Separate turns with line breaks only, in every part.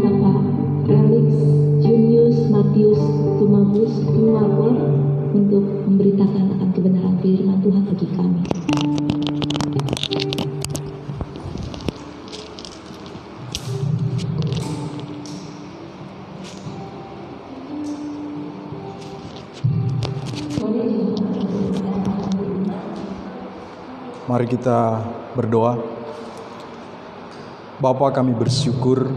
Bapak Felix Junius Matius Tumabus Tumabor untuk memberitakan akan kebenaran firman Tuhan bagi kami.
Mari kita berdoa. Bapa, kami bersyukur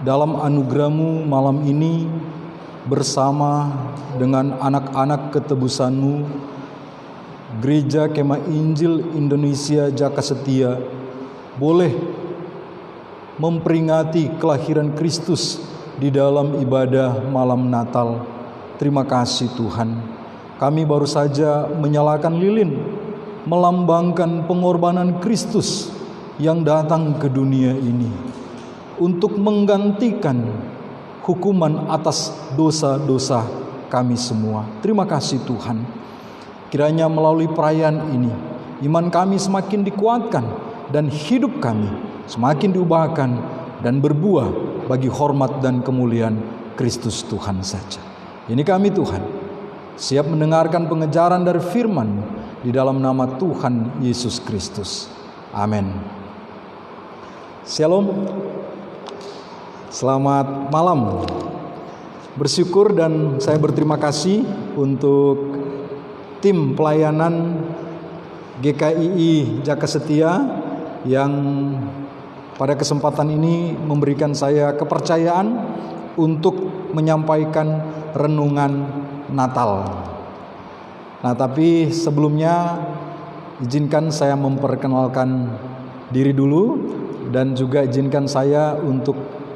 dalam anugerah-Mu malam ini bersama dengan anak-anak ketebusan-Mu, Gereja Kemah Injil Indonesia Jaka Setia boleh memperingati kelahiran Kristus di dalam ibadah malam Natal. Terima kasih Tuhan. Kami baru saja menyalakan lilin, melambangkan pengorbanan Kristus yang datang ke dunia ini untuk menggantikan hukuman atas dosa-dosa kami semua. Terima kasih Tuhan. Kiranya melalui perayaan ini, iman kami semakin dikuatkan dan hidup kami semakin diubahkan dan berbuah bagi hormat dan kemuliaan Kristus Tuhan saja. Ini kami Tuhan, siap mendengarkan pengejaran dari firman di dalam nama Tuhan Yesus Kristus. Amin. Shalom. Selamat malam. Bersyukur dan saya berterima kasih untuk tim pelayanan GKII Jaka Setia yang pada kesempatan ini memberikan saya kepercayaan untuk menyampaikan renungan Natal. Nah, tapi sebelumnya izinkan saya memperkenalkan diri dulu dan juga izinkan saya untuk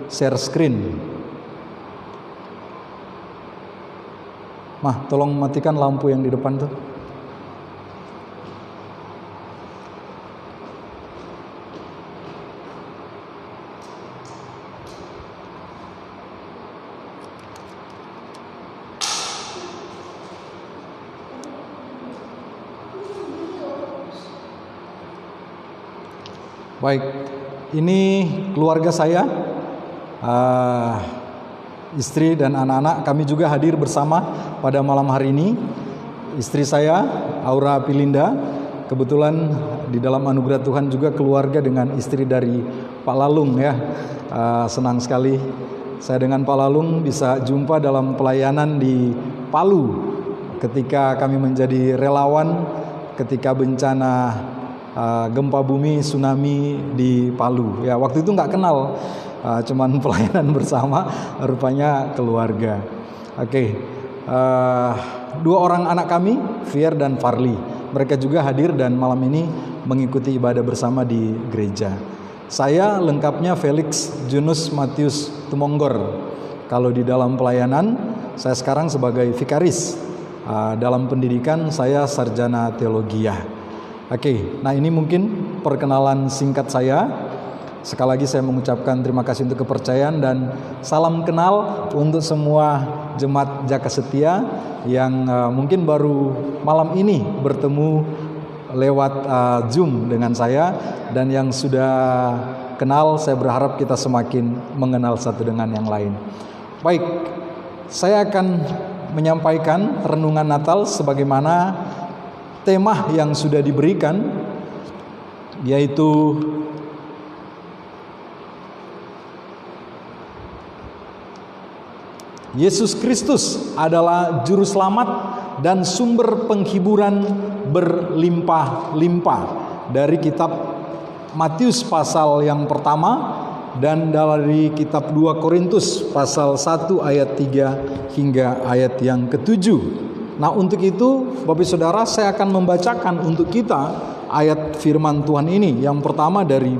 share screen. Mah, tolong matikan lampu yang di depan tuh. Baik, ini keluarga saya, istri dan anak-anak. Kami juga hadir bersama pada malam hari ini. Istri saya, Aura Pilinda, kebetulan di dalam anugerah Tuhan juga keluarga dengan istri dari Pak Lalung ya. Senang sekali saya dengan Pak Lalung bisa jumpa dalam pelayanan di Palu ketika kami menjadi relawan ketika bencana gempa bumi tsunami di Palu. Ya, waktu itu nggak kenal, cuman pelayanan bersama, rupanya keluarga. Oke, dua orang anak kami, Fier dan Farli, mereka juga hadir dan malam ini mengikuti ibadah bersama di gereja. Saya lengkapnya Felix Junius Matius Tumonggor. Kalau di dalam pelayanan, saya sekarang sebagai vikaris. Dalam pendidikan saya sarjana teologiah. Oke, nah ini mungkin perkenalan singkat saya. Sekali lagi saya mengucapkan terima kasih untuk kepercayaan dan salam kenal untuk semua jemaat Jaka Setia yang mungkin baru malam ini bertemu lewat Zoom dengan saya, dan yang sudah kenal saya berharap kita semakin mengenal satu dengan yang lain. Baik, saya akan menyampaikan renungan Natal sebagaimana tema yang sudah diberikan, yaitu Yesus Kristus adalah juru selamat dan sumber penghiburan berlimpah-limpah, dari kitab Matius pasal yang pertama dan dari kitab 2 Korintus pasal 1 ayat 3 hingga ayat yang ke-7. Nah, untuk itu Bapak Saudara, saya akan membacakan untuk kita ayat firman Tuhan ini. Yang pertama dari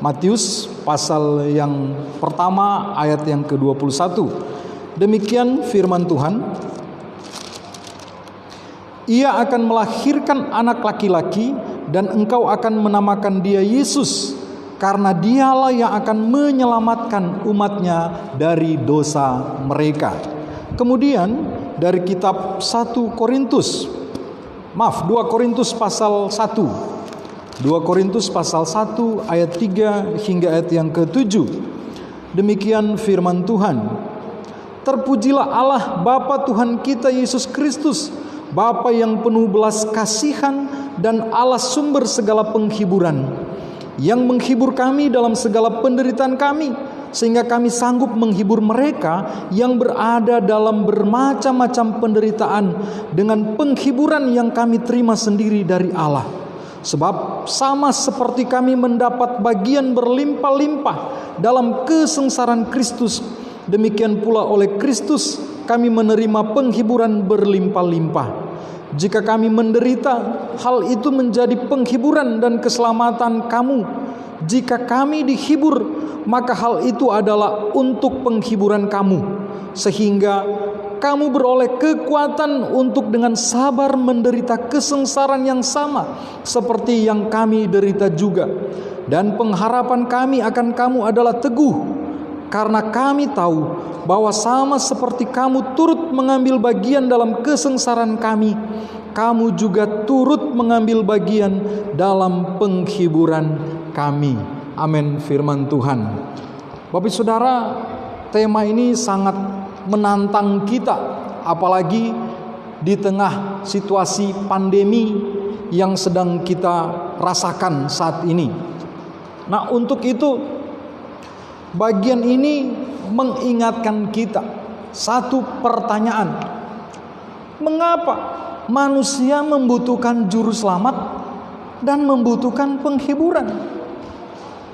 Matius pasal yang pertama ayat yang ke-21. Demikian firman Tuhan. Ia akan melahirkan anak laki-laki dan engkau akan menamakan dia Yesus, karena dialah yang akan menyelamatkan umatnya dari dosa mereka. Kemudian dari kitab 2 Korintus pasal 1. 2 Korintus pasal 1 ayat 3 hingga ayat yang ke-7. Demikian firman Tuhan. Terpujilah Allah Bapa Tuhan kita Yesus Kristus, Bapa yang penuh belas kasihan dan Allah sumber segala penghiburan, yang menghibur kami dalam segala penderitaan kami, sehingga kami sanggup menghibur mereka yang berada dalam bermacam-macam penderitaan dengan penghiburan yang kami terima sendiri dari Allah. Sebab sama seperti kami mendapat bagian berlimpah-limpah dalam kesengsaraan Kristus, demikian pula oleh Kristus kami menerima penghiburan berlimpah-limpah. Jika kami menderita, hal itu menjadi penghiburan dan keselamatan kamu. Jika kami dihibur, maka hal itu adalah untuk penghiburan kamu, sehingga kamu beroleh kekuatan untuk dengan sabar menderita kesengsaraan yang sama seperti yang kami derita juga. Dan pengharapan kami akan kamu adalah teguh, karena kami tahu bahwa sama seperti kamu turut mengambil bagian dalam kesengsaraan kami, kamu juga turut mengambil bagian dalam penghiburan kami. Amin, firman Tuhan. Bapak Saudara, tema ini sangat menantang kita, apalagi di tengah situasi pandemi yang sedang kita rasakan saat ini. Nah, untuk itu bagian ini mengingatkan kita satu pertanyaan. Mengapa manusia membutuhkan juru selamat dan membutuhkan penghiburan?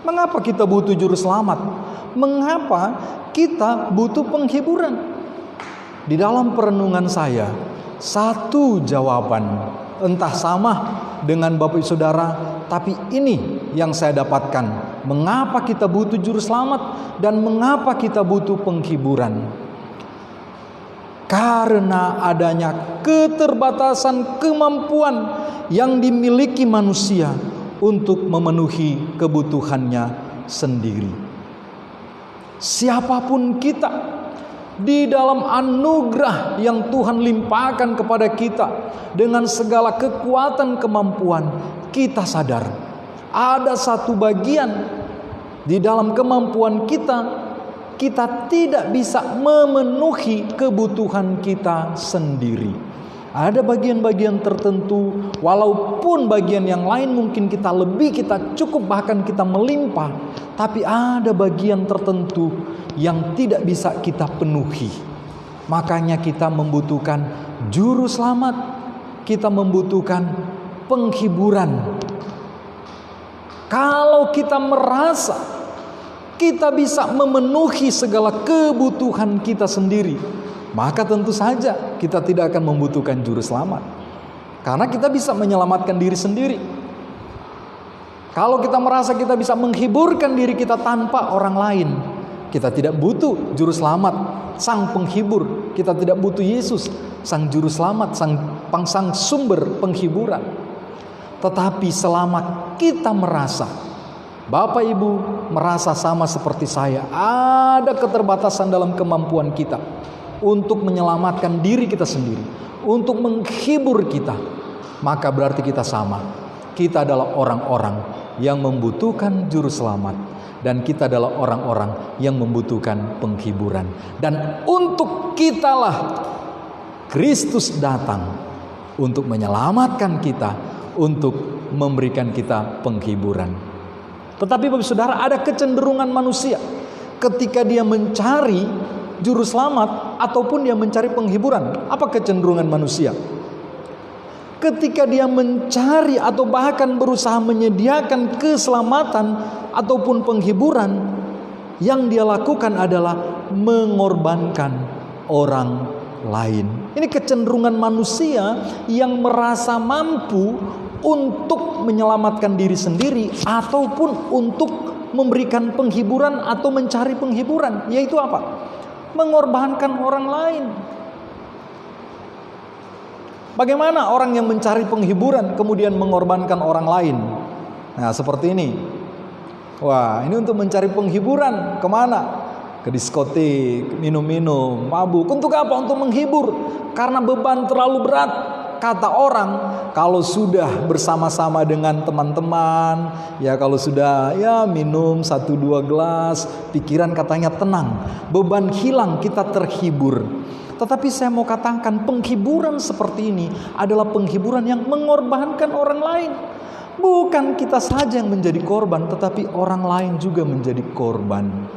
Mengapa kita butuh juru selamat? Mengapa kita butuh penghiburan? Di dalam perenungan saya, satu jawaban, entah sama dengan Bapak Ibu Saudara, tapi ini yang saya dapatkan. Mengapa kita butuh juru selamat dan mengapa kita butuh penghiburan? Karena adanya keterbatasan kemampuan yang dimiliki manusia untuk memenuhi kebutuhannya sendiri. Siapapun kita, di dalam anugerah yang Tuhan limpahkan kepada kita dengan segala kekuatan kemampuan, kita sadar ada satu bagian di dalam kemampuan kita, kita tidak bisa memenuhi kebutuhan kita sendiri. Ada bagian-bagian tertentu, walaupun bagian yang lain mungkin kita lebih, kita cukup, bahkan kita melimpah, tapi ada bagian tertentu yang tidak bisa kita penuhi. Makanya kita membutuhkan juru selamat, kita membutuhkan penghiburan. Kalau kita merasa kita bisa memenuhi segala kebutuhan kita sendiri, maka tentu saja kita tidak akan membutuhkan juru selamat, karena kita bisa menyelamatkan diri sendiri. Kalau kita merasa kita bisa menghiburkan diri kita tanpa orang lain, kita tidak butuh juru selamat, sang penghibur. Kita tidak butuh Yesus, sang juru selamat, sang sumber penghiburan. Tetapi selama kita merasa, Bapak Ibu merasa sama seperti saya, ada keterbatasan dalam kemampuan kita untuk menyelamatkan diri kita sendiri, untuk menghibur kita, maka berarti kita sama. Kita adalah orang-orang yang membutuhkan juru selamat, dan kita adalah orang-orang yang membutuhkan penghiburan. Dan untuk kitalah Kristus datang untuk menyelamatkan kita, untuk memberikan kita penghiburan. Tetapi Bapak Saudara, ada kecenderungan manusia ketika dia mencari juru selamat ataupun dia mencari penghiburan. Apa kecenderungan manusia? Ketika dia mencari atau bahkan berusaha menyediakan keselamatan ataupun penghiburan, yang dia lakukan adalah mengorbankan orang lain. Ini kecenderungan manusia yang merasa mampu untuk menyelamatkan diri sendiri ataupun untuk memberikan penghiburan atau mencari penghiburan, yaitu apa? Mengorbankan orang lain. Bagaimana orang yang mencari penghiburan kemudian mengorbankan orang lain? Nah, seperti ini. Wah, ini untuk mencari penghiburan. Kemana? Ke diskotik, minum-minum, mabuk. Untuk apa? Untuk menghibur. Karena beban terlalu berat. kata orang, kalau sudah bersama-sama dengan teman-teman, ya kalau sudah ya minum 1-2 gelas, pikiran katanya tenang, beban hilang, kita terhibur. Tetapi saya mau katakan, penghiburan seperti ini adalah penghiburan yang mengorbankan orang lain. Bukan kita saja yang menjadi korban, tetapi orang lain juga menjadi korban.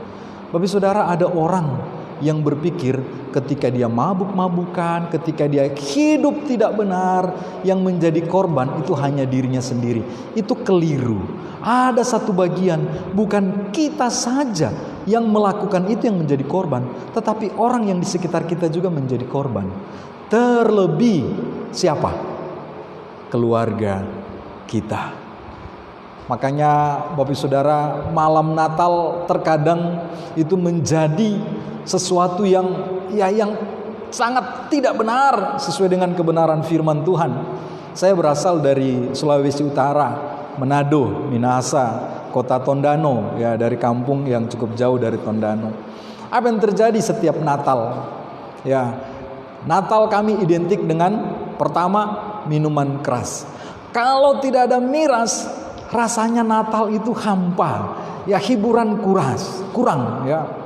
Bapak saudara, ada orang yang berpikir ketika dia mabuk-mabukan, ketika dia hidup tidak benar, yang menjadi korban itu hanya dirinya sendiri. Itu keliru. Ada satu bagian, bukan kita saja yang melakukan itu yang menjadi korban, tetapi orang yang di sekitar kita juga menjadi korban. Terlebih siapa? Keluarga kita. Makanya Bapak Saudara, malam Natal terkadang itu menjadi sesuatu yang sangat tidak benar sesuai dengan kebenaran firman Tuhan. Saya berasal dari Sulawesi Utara, Manado, Minahasa, kota Tondano, ya dari kampung yang cukup jauh dari Tondano. Apa yang terjadi setiap Natal? Ya, Natal kami identik dengan pertama minuman keras. Kalau tidak ada miras, rasanya Natal itu hampa, ya hiburan kurang ya.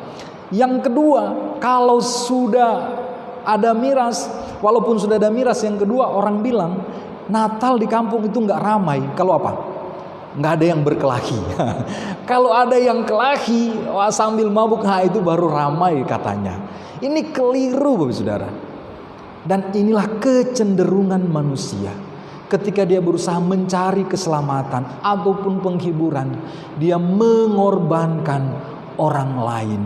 Yang kedua, kalau sudah ada miras, walaupun sudah ada miras, yang kedua orang bilang Natal di kampung itu nggak ramai. Kalau apa? Nggak ada yang berkelahi. Kalau ada yang kelahi sambil mabuk, itu baru ramai katanya. Ini keliru Bapak Saudara. Dan inilah kecenderungan manusia. Ketika dia berusaha mencari keselamatan ataupun penghiburan, dia mengorbankan orang lain.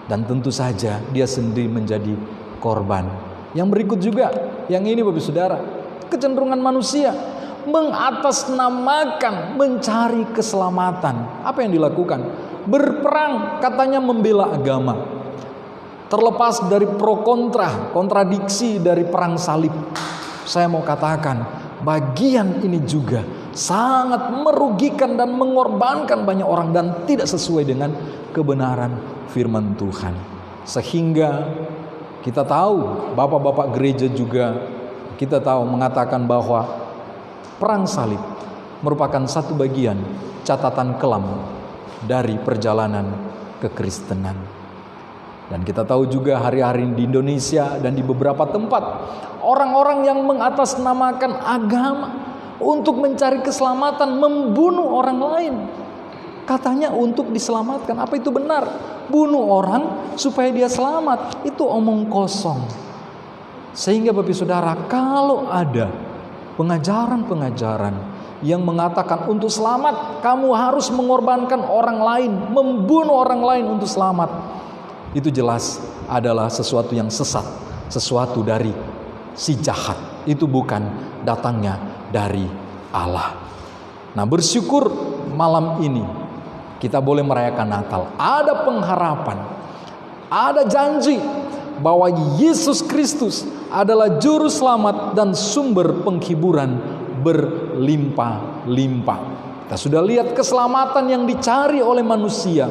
Dan tentu saja dia sendiri menjadi korban. Yang berikut juga, yang ini Bapak Saudara, kecenderungan manusia mengatasnamakan mencari keselamatan. Apa yang dilakukan? Berperang, katanya membela agama. Terlepas dari pro kontra, kontradiksi dari perang salib, saya mau katakan, bagian ini juga sangat merugikan dan mengorbankan banyak orang dan tidak sesuai dengan kebenaran firman Tuhan. Sehingga kita tahu, bapak-bapak gereja juga kita tahu mengatakan bahwa perang salib merupakan satu bagian catatan kelam dari perjalanan kekristenan. Dan kita tahu juga hari-hari di Indonesia dan di beberapa tempat, orang-orang yang mengatasnamakan agama untuk mencari keselamatan membunuh orang lain. Katanya untuk diselamatkan. Apa itu benar? Bunuh orang supaya dia selamat. Itu omong kosong. Sehingga Bapak Saudara, kalau ada pengajaran-pengajaran yang mengatakan untuk selamat kamu harus mengorbankan orang lain, membunuh orang lain untuk selamat, itu jelas adalah sesuatu yang sesat, sesuatu dari si jahat. Itu bukan datangnya dari Allah. Nah, bersyukur malam ini kita boleh merayakan Natal. Ada pengharapan, ada janji bahwa Yesus Kristus adalah juru selamat dan sumber penghiburan berlimpah-limpah. Kita sudah lihat keselamatan yang dicari oleh manusia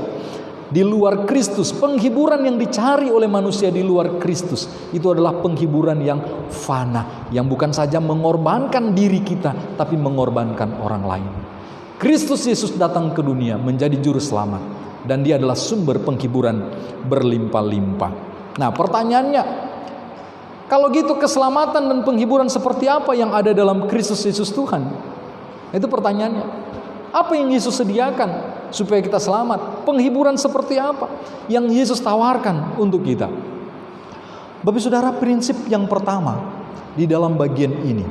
di luar Kristus, penghiburan yang dicari oleh manusia di luar Kristus, itu adalah penghiburan yang fana, yang bukan saja mengorbankan diri kita, tapi mengorbankan orang lain. Kristus Yesus datang ke dunia menjadi juru selamat, dan dia adalah sumber penghiburan berlimpah-limpah. Nah, pertanyaannya, kalau gitu keselamatan dan penghiburan seperti apa yang ada dalam Kristus Yesus Tuhan? Itu pertanyaannya. Apa yang Yesus sediakan supaya kita selamat? Penghiburan seperti apa yang Yesus tawarkan untuk kita? Bapak Saudara, prinsip yang pertama di dalam bagian ini,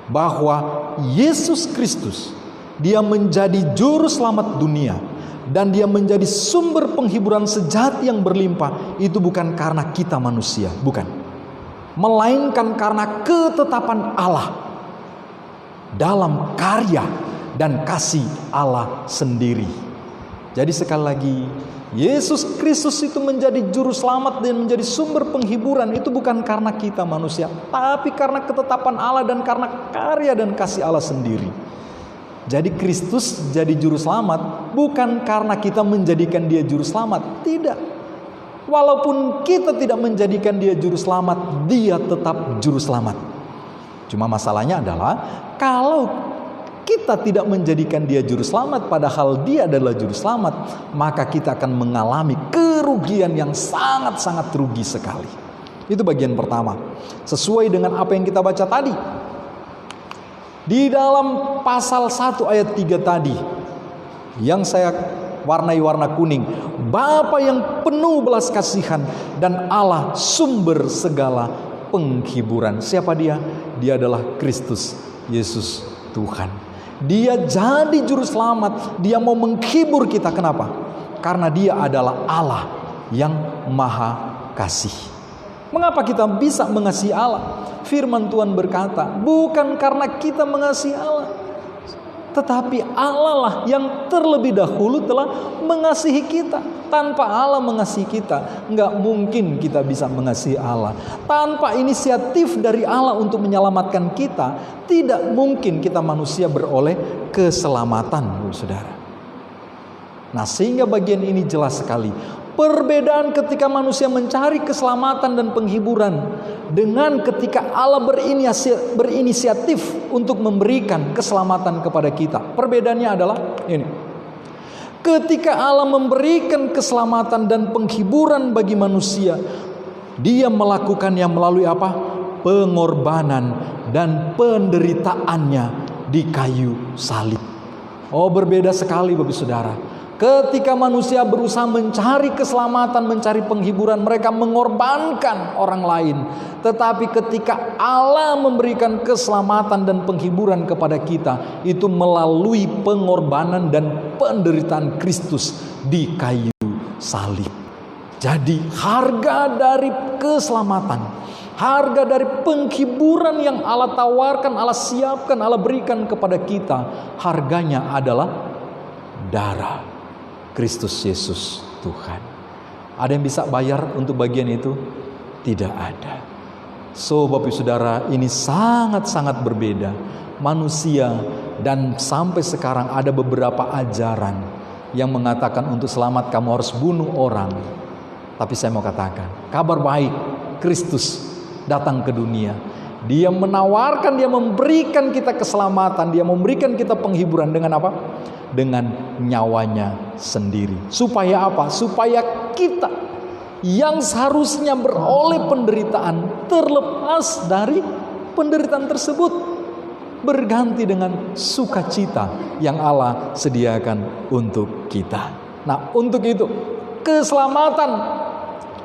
bahwa Yesus Kristus, dia menjadi juru selamat dunia, dan dia menjadi sumber penghiburan sejati yang berlimpah. Itu bukan karena kita manusia, bukan, melainkan karena ketetapan Allah dalam karya dan kasih Allah sendiri. Jadi sekali lagi, Yesus Kristus itu menjadi juru selamat dan menjadi sumber penghiburan. Itu bukan karena kita manusia, tapi karena ketetapan Allah dan karena karya dan kasih Allah sendiri. Jadi Kristus jadi juru selamat bukan karena kita menjadikan dia juru selamat. Tidak. Walaupun kita tidak menjadikan dia juru selamat, dia tetap juru selamat. Cuma masalahnya adalah kalau kita tidak menjadikan dia juru selamat padahal dia adalah juru selamat, maka kita akan mengalami kerugian yang sangat-sangat rugi sekali. Itu bagian pertama. Sesuai dengan apa yang kita baca tadi. Di dalam pasal 1 ayat 3 tadi, yang saya warnai warna kuning, Bapa yang penuh belas kasihan dan Allah sumber segala penghiburan. Siapa dia? Dia adalah Kristus Yesus Tuhan. Dia jadi juru selamat. Dia mau menghibur kita. Kenapa? Karena dia adalah Allah yang maha kasih. Mengapa kita bisa mengasihi Allah? Firman Tuhan berkata, bukan karena kita mengasihi Allah, tetapi Allah lah yang terlebih dahulu telah mengasihi kita. Tanpa Allah mengasihi kita, nggak mungkin kita bisa mengasihi Allah. Tanpa inisiatif dari Allah untuk menyelamatkan kita, tidak mungkin kita manusia beroleh keselamatan, saudara. Nah, sehingga bagian ini jelas sekali. Perbedaan ketika manusia mencari keselamatan dan penghiburan dengan ketika Allah berinisiatif untuk memberikan keselamatan kepada kita. Perbedaannya adalah ini. Ketika Allah memberikan keselamatan dan penghiburan bagi manusia, dia melakukannya melalui apa? Pengorbanan dan penderitaannya di kayu salib. Oh, berbeda sekali Bapak Saudara. Ketika manusia berusaha mencari keselamatan, mencari penghiburan, mereka mengorbankan orang lain. Tetapi ketika Allah memberikan keselamatan dan penghiburan kepada kita, itu melalui pengorbanan dan penderitaan Kristus di kayu salib. Jadi harga dari keselamatan, harga dari penghiburan yang Allah tawarkan, Allah siapkan, Allah berikan kepada kita, harganya adalah darah Kristus Yesus Tuhan. Ada yang bisa bayar untuk bagian itu? Tidak ada. So, Bapak Saudara, ini sangat-sangat berbeda. Manusia dan sampai sekarang ada beberapa ajaran yang mengatakan untuk selamat kamu harus bunuh orang. Tapi saya mau katakan, kabar baik, Kristus datang ke dunia. Dia menawarkan, dia memberikan kita keselamatan, dia memberikan kita penghiburan dengan apa? Dengan nyawanya sendiri. Supaya apa? Supaya kita yang seharusnya beroleh penderitaan terlepas dari penderitaan tersebut, berganti dengan sukacita yang Allah sediakan untuk kita. Nah, untuk itu keselamatan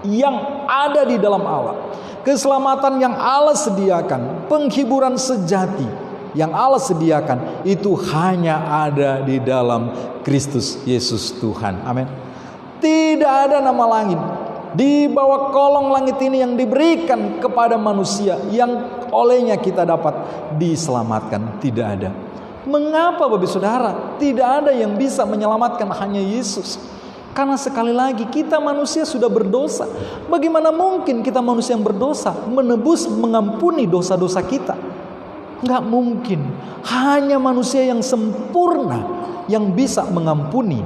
yang ada di dalam Allah, keselamatan yang Allah sediakan, penghiburan sejati yang Allah sediakan, itu hanya ada di dalam Kristus Yesus Tuhan. Amin. Tidak ada nama lain di bawah kolong langit ini yang diberikan kepada manusia yang olehnya kita dapat diselamatkan. Tidak ada. Mengapa Bapak Saudara? Tidak ada yang bisa menyelamatkan, hanya Yesus. Karena sekali lagi kita manusia sudah berdosa. Bagaimana mungkin kita manusia yang berdosa menebus, mengampuni dosa-dosa kita? Enggak mungkin. Hanya manusia yang sempurna yang bisa mengampuni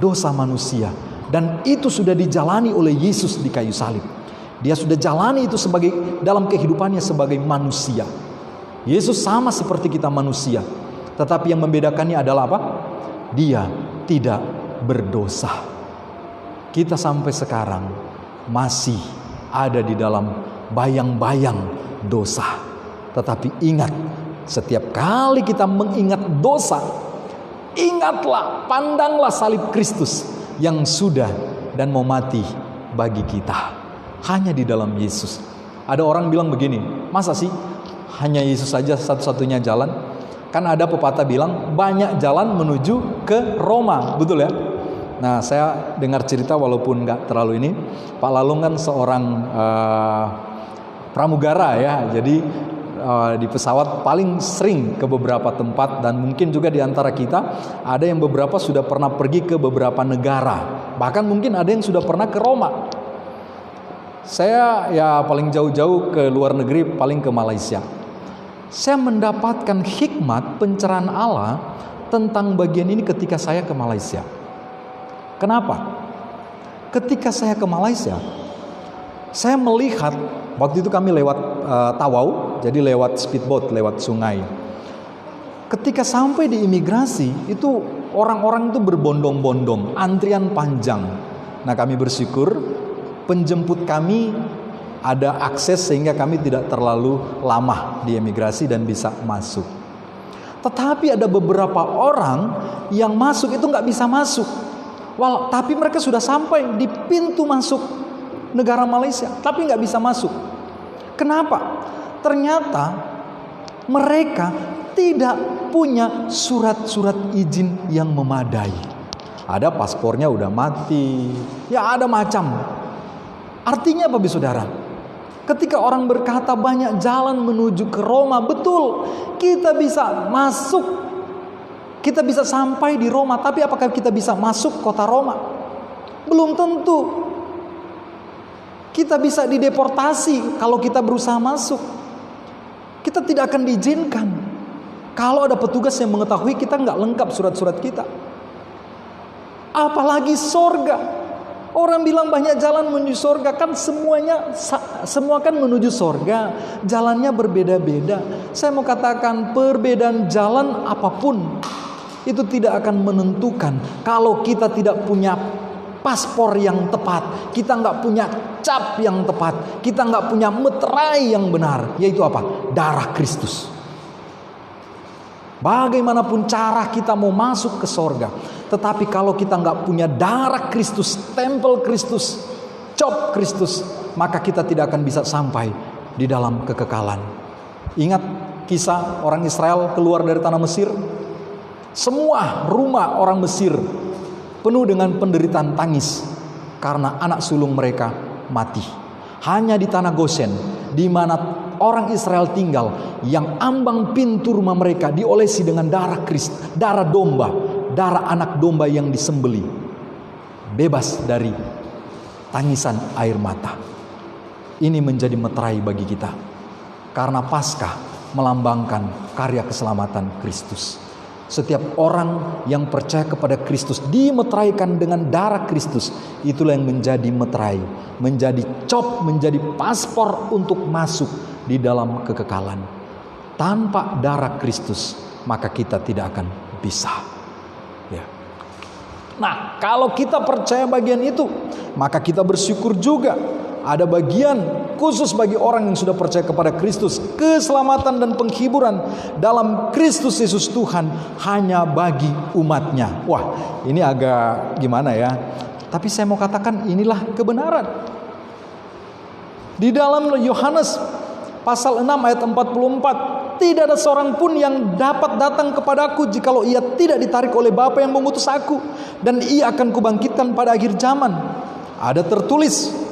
dosa manusia. Dan itu sudah dijalani oleh Yesus di kayu salib. Dia sudah jalani itu sebagai dalam kehidupannya sebagai manusia. Yesus sama seperti kita manusia. Tetapi yang membedakannya adalah apa? Dia tidak berdosa. Kita sampai sekarang masih ada di dalam bayang-bayang dosa. Tetapi ingat, setiap kali kita mengingat dosa, ingatlah, pandanglah salib Kristus yang sudah dan mau mati bagi kita. Hanya di dalam Yesus. Ada orang bilang begini, masa sih hanya Yesus saja satu-satunya jalan? Kan ada pepatah bilang banyak jalan menuju ke Roma, betul ya? Nah, saya dengar cerita walaupun nggak terlalu ini, Pak Lalung kan seorang pramugara ya, jadi di pesawat paling sering ke beberapa tempat, dan mungkin juga di antara kita ada yang beberapa sudah pernah pergi ke beberapa negara, bahkan mungkin ada yang sudah pernah ke Roma. Saya ya paling jauh-jauh ke luar negeri, paling ke Malaysia. Saya mendapatkan hikmat pencerahan Allah tentang bagian ini ketika saya ke Malaysia. Kenapa? Ketika saya ke Malaysia, saya melihat waktu itu kami lewat Tawau, jadi lewat speedboat, lewat sungai. Ketika sampai di imigrasi, itu orang-orang itu berbondong-bondong, antrian panjang. Nah, kami bersyukur penjemput kami ada akses sehingga kami tidak terlalu lama di imigrasi dan bisa masuk. Tetapi ada beberapa orang yang masuk itu nggak bisa masuk. Tapi mereka sudah sampai di pintu masuk negara Malaysia, tapi nggak bisa masuk. Kenapa? Ternyata mereka tidak punya surat-surat izin yang memadai. Ada paspornya udah mati, ya ada macam. Artinya apa, saudara? Ketika orang berkata banyak jalan menuju ke Roma, betul, kita bisa masuk, kita bisa sampai di Roma, tapi apakah kita bisa masuk kota Roma? Belum tentu. Kita bisa dideportasi kalau kita berusaha masuk. Kita tidak akan diizinkan. Kalau ada petugas yang mengetahui kita nggak lengkap surat-surat kita. Apalagi sorga. Orang bilang banyak jalan menuju sorga, kan semua kan menuju sorga. Jalannya berbeda-beda. Saya mau katakan perbedaan jalan apapun itu tidak akan menentukan kalau kita tidak punya paspor yang tepat, kita nggak punya cap yang tepat, kita nggak punya meterai yang benar, yaitu apa? Darah Kristus. Bagaimanapun cara kita mau masuk ke sorga, tetapi kalau kita nggak punya darah Kristus, tempel Kristus, cap Kristus, maka kita tidak akan bisa sampai di dalam kekekalan. Ingat kisah orang Israel keluar dari tanah Mesir? Semua rumah orang Mesir penuh dengan penderitaan tangis karena anak sulung mereka mati. Hanya di tanah Goshen, di mana orang Israel tinggal, yang ambang pintu rumah mereka diolesi dengan darah Kristus, darah domba, darah anak domba yang disembeli, bebas dari tangisan air mata. Ini menjadi meterai bagi kita, karena Paskah melambangkan karya keselamatan Kristus. Setiap orang yang percaya kepada Kristus dimeteraikan dengan darah Kristus. Itulah yang menjadi meterai, menjadi cop, menjadi paspor untuk masuk di dalam kekekalan. Tanpa darah Kristus, maka kita tidak akan bisa. Ya. Nah, kalau kita percaya bagian itu, maka kita bersyukur juga. Ada bagian khusus bagi orang yang sudah percaya kepada Kristus. Keselamatan dan penghiburan dalam Kristus Yesus Tuhan hanya bagi umatnya. Wah, ini agak gimana ya? Tapi saya mau katakan inilah kebenaran. Di dalam Yohanes pasal 6 ayat 44, tidak ada seorang pun yang dapat datang kepadaku jikalau ia tidak ditarik oleh Bapa yang mengutus aku, dan ia akan kubangkitkan pada akhir zaman. Ada tertulis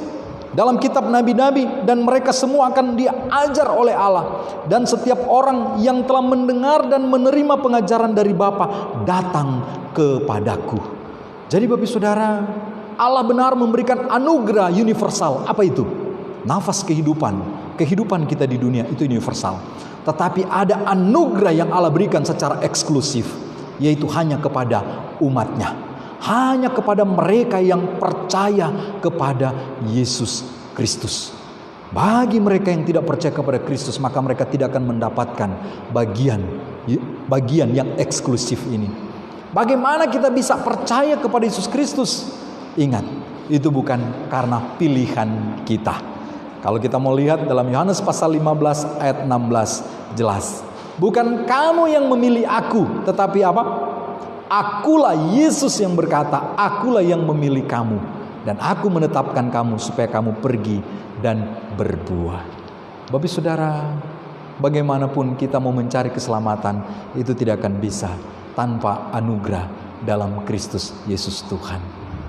dalam kitab nabi-nabi, dan mereka semua akan diajar oleh Allah. Dan setiap orang yang telah mendengar dan menerima pengajaran dari Bapa datang kepadaku. Jadi Bapak Saudara, Allah benar memberikan anugerah universal. Apa itu? Nafas kehidupan. Kehidupan kita di dunia itu universal. Tetapi ada anugerah yang Allah berikan secara eksklusif, yaitu hanya kepada umatnya. Hanya kepada mereka yang percaya kepada Yesus Kristus. Bagi mereka yang tidak percaya kepada Kristus, maka mereka tidak akan mendapatkan bagian yang eksklusif ini. Bagaimana kita bisa percaya kepada Yesus Kristus? Ingat, itu bukan karena pilihan kita. Kalau kita mau lihat dalam Yohanes pasal 15 ayat 16, jelas. Bukan kamu yang memilih aku, tetapi apa? Akulah Yesus yang berkata, akulah yang memilih kamu, dan aku menetapkan kamu supaya kamu pergi dan berbuah. Bapak Saudara, bagaimanapun kita mau mencari keselamatan, itu tidak akan bisa tanpa anugerah dalam Kristus Yesus Tuhan.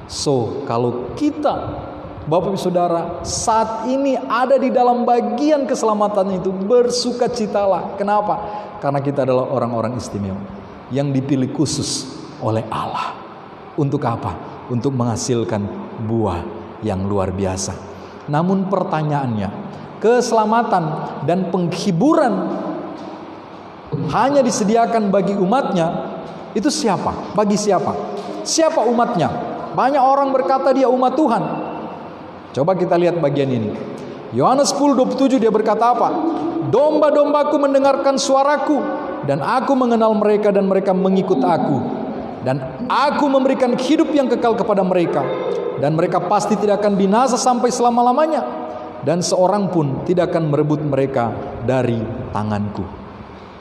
So, kalau kita, Bapak Saudara, saat ini ada di dalam bagian keselamatan itu, bersukacitalah. Kenapa? Karena kita adalah orang-orang istimewa yang dipilih khusus oleh Allah. Untuk apa? Untuk menghasilkan buah yang luar biasa. Namun pertanyaannya, keselamatan dan penghiburan hanya disediakan bagi umatnya, itu siapa? Bagi siapa? Siapa umatnya? Banyak orang berkata dia umat Tuhan. Coba kita lihat bagian ini. Yohanes 10:27 dia berkata apa? domba-dombaku mendengarkan suaraku, dan aku mengenal mereka dan mereka mengikut aku. Dan aku memberikan hidup yang kekal kepada mereka, dan mereka pasti tidak akan binasa sampai selama-lamanya, dan seorang pun tidak akan merebut mereka dari tanganku.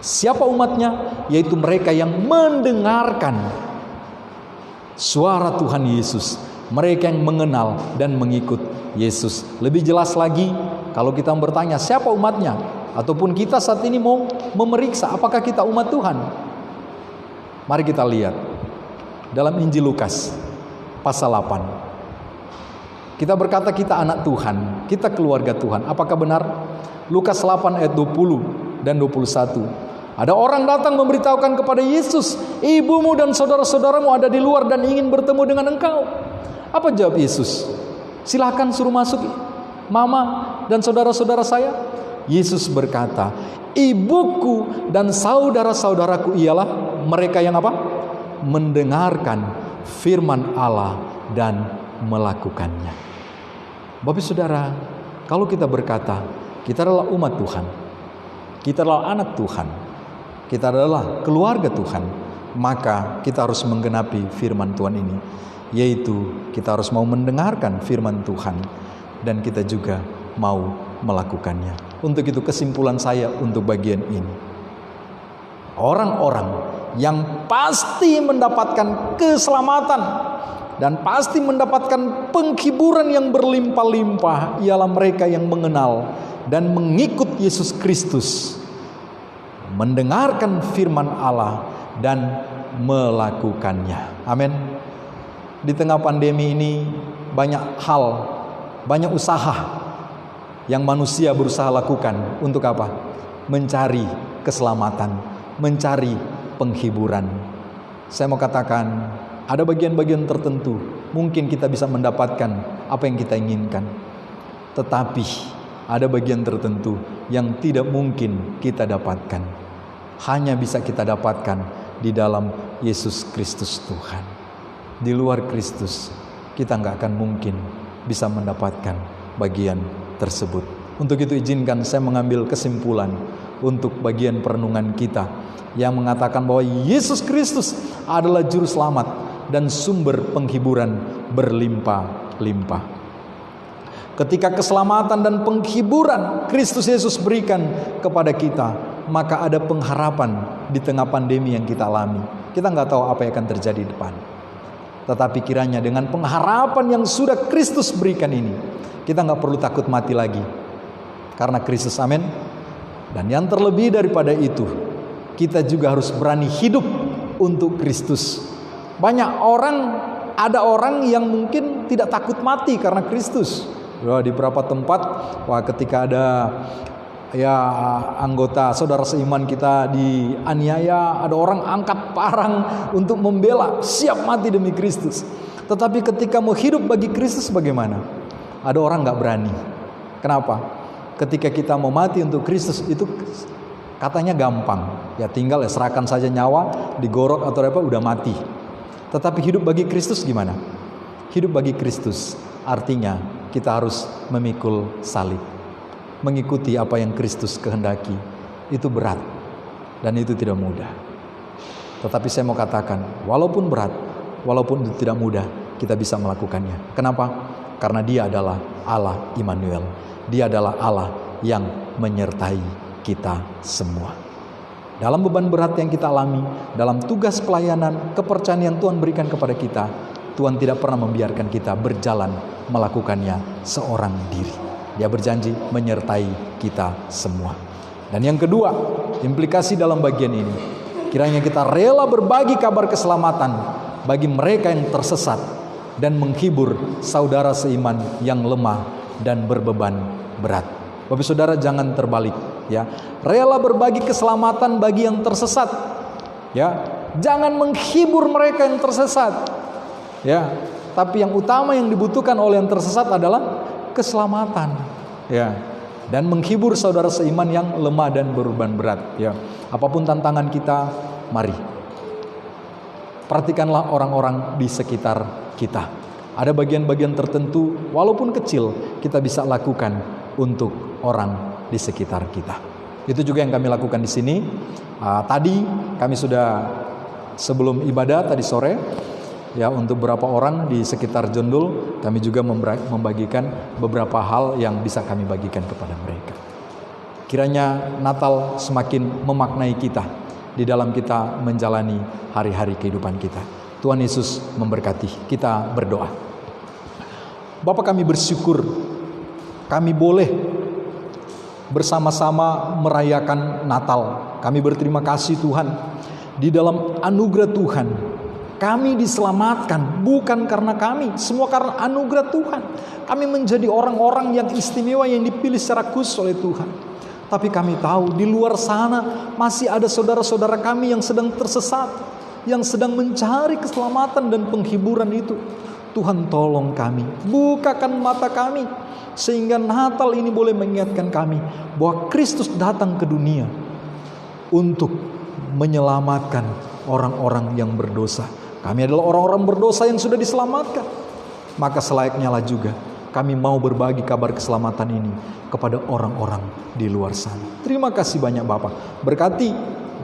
Siapa umatnya? Yaitu mereka yang mendengarkan suara Tuhan Yesus, mereka yang mengenal dan mengikut Yesus. Lebih jelas lagi, kalau kita bertanya siapa umatnya, ataupun kita saat ini mau memeriksa apakah kita umat Tuhan, mari kita lihat dalam Injil Lukas pasal 8. Kita berkata kita anak Tuhan, kita keluarga Tuhan. Apakah benar? Lukas 8 ayat 20 dan 21. Ada orang datang memberitahukan kepada Yesus, ibumu dan saudara-saudaramu ada di luar dan ingin bertemu dengan engkau. Apa jawab Yesus? Silahkan suruh masuk mama dan saudara-saudara saya. Yesus berkata, ibuku dan saudara-saudaraku ialah mereka yang apa? Mendengarkan firman Allah dan melakukannya. Bapak saudara, kalau kita berkata kita adalah umat Tuhan, kita adalah anak Tuhan, kita adalah keluarga Tuhan, maka kita harus menggenapi firman Tuhan ini, yaitu kita harus mau mendengarkan firman Tuhan dan kita juga mau melakukannya. Untuk itu kesimpulan saya untuk bagian ini, orang-orang yang pasti mendapatkan keselamatan dan pasti mendapatkan penghiburan yang berlimpah-limpah ialah mereka yang mengenal dan mengikut Yesus Kristus, mendengarkan firman Allah dan melakukannya. Amin. Di tengah pandemi ini banyak hal, banyak usaha yang manusia berusaha lakukan untuk apa? Mencari keselamatan, mencari penghiburan. Saya mau katakan, ada bagian-bagian tertentu mungkin kita bisa mendapatkan apa yang kita inginkan, tetapi ada bagian tertentu yang tidak mungkin kita dapatkan. Hanya bisa kita dapatkan di dalam Yesus Kristus Tuhan. Di luar Kristus kita nggak akan mungkin bisa mendapatkan bagian tersebut. Untuk itu izinkan saya mengambil kesimpulan untuk bagian perenungan kita yang mengatakan bahwa Yesus Kristus adalah juru selamat dan sumber penghiburan berlimpah-limpah. Ketika keselamatan dan penghiburan Kristus Yesus berikan kepada kita, maka ada pengharapan di tengah pandemi yang kita alami. Kita nggak tahu apa yang akan terjadi di depan, tetapi kiranya dengan pengharapan yang sudah Kristus berikan ini, kita nggak perlu takut mati lagi karena Kristus. Amin. Dan yang terlebih daripada itu, kita juga harus berani hidup untuk Kristus. Banyak orang, ada orang yang mungkin tidak takut mati karena Kristus. Di beberapa tempat, ketika ada anggota saudara seiman kita dianiaya, ada orang angkat parang untuk membela, siap mati demi Kristus. Tetapi ketika mau hidup bagi Kristus bagaimana? Ada orang nggak berani. Kenapa? Ketika kita mau mati untuk Kristus itu katanya gampang, tinggal serahkan saja nyawa, digorok atau apa udah mati. Tetapi hidup bagi Kristus gimana? Hidup bagi Kristus artinya kita harus memikul salib, mengikuti apa yang Kristus kehendaki. Itu berat dan itu tidak mudah. Tetapi saya mau katakan, walaupun berat, walaupun itu tidak mudah, kita bisa melakukannya. Kenapa? Karena Dia adalah Allah Immanuel. Dia adalah Allah yang menyertai kita semua. Dalam beban berat yang kita alami, dalam tugas pelayanan, kepercayaan yang Tuhan berikan kepada kita, Tuhan tidak pernah membiarkan kita berjalan melakukannya seorang diri. Dia berjanji menyertai kita semua. Dan yang kedua, implikasi dalam bagian ini, kiranya kita rela berbagi kabar keselamatan bagi mereka yang tersesat dan menghibur saudara seiman yang lemah dan berbeban berat. Bapak saudara, jangan terbalik, rela berbagi keselamatan bagi yang tersesat, jangan menghibur mereka yang tersesat, tapi yang utama yang dibutuhkan oleh yang tersesat adalah keselamatan, dan menghibur saudara seiman yang lemah dan berbeban berat. Apapun tantangan kita, mari perhatikanlah orang-orang di sekitar kita. Ada bagian-bagian tertentu walaupun kecil kita bisa lakukan untuk orang di sekitar kita. Itu juga yang kami lakukan di sini. Tadi kami sudah sebelum ibadah tadi sore, ya, untuk beberapa orang di sekitar Jondol, kami juga membagikan beberapa hal yang bisa kami bagikan kepada mereka. Kiranya Natal semakin memaknai kita di dalam kita menjalani hari-hari kehidupan kita. Tuhan Yesus memberkati. Kita berdoa. Bapa, kami bersyukur kami boleh bersama-sama merayakan Natal. Kami berterima kasih Tuhan, di dalam anugerah Tuhan kami diselamatkan, bukan karena kami, semua karena anugerah Tuhan. Kami menjadi orang-orang yang istimewa, yang dipilih secara khusus oleh Tuhan. Tapi kami tahu di luar sana masih ada saudara-saudara kami yang sedang tersesat, yang sedang mencari keselamatan dan penghiburan itu. Tuhan, tolong kami, bukakan mata kami, sehingga Natal ini boleh mengingatkan kami bahwa Kristus datang ke dunia untuk menyelamatkan orang-orang yang berdosa. Kami adalah orang-orang berdosa yang sudah diselamatkan. Maka selayaknya lah juga kami mau berbagi kabar keselamatan ini kepada orang-orang di luar sana. Terima kasih banyak Bapak. Berkati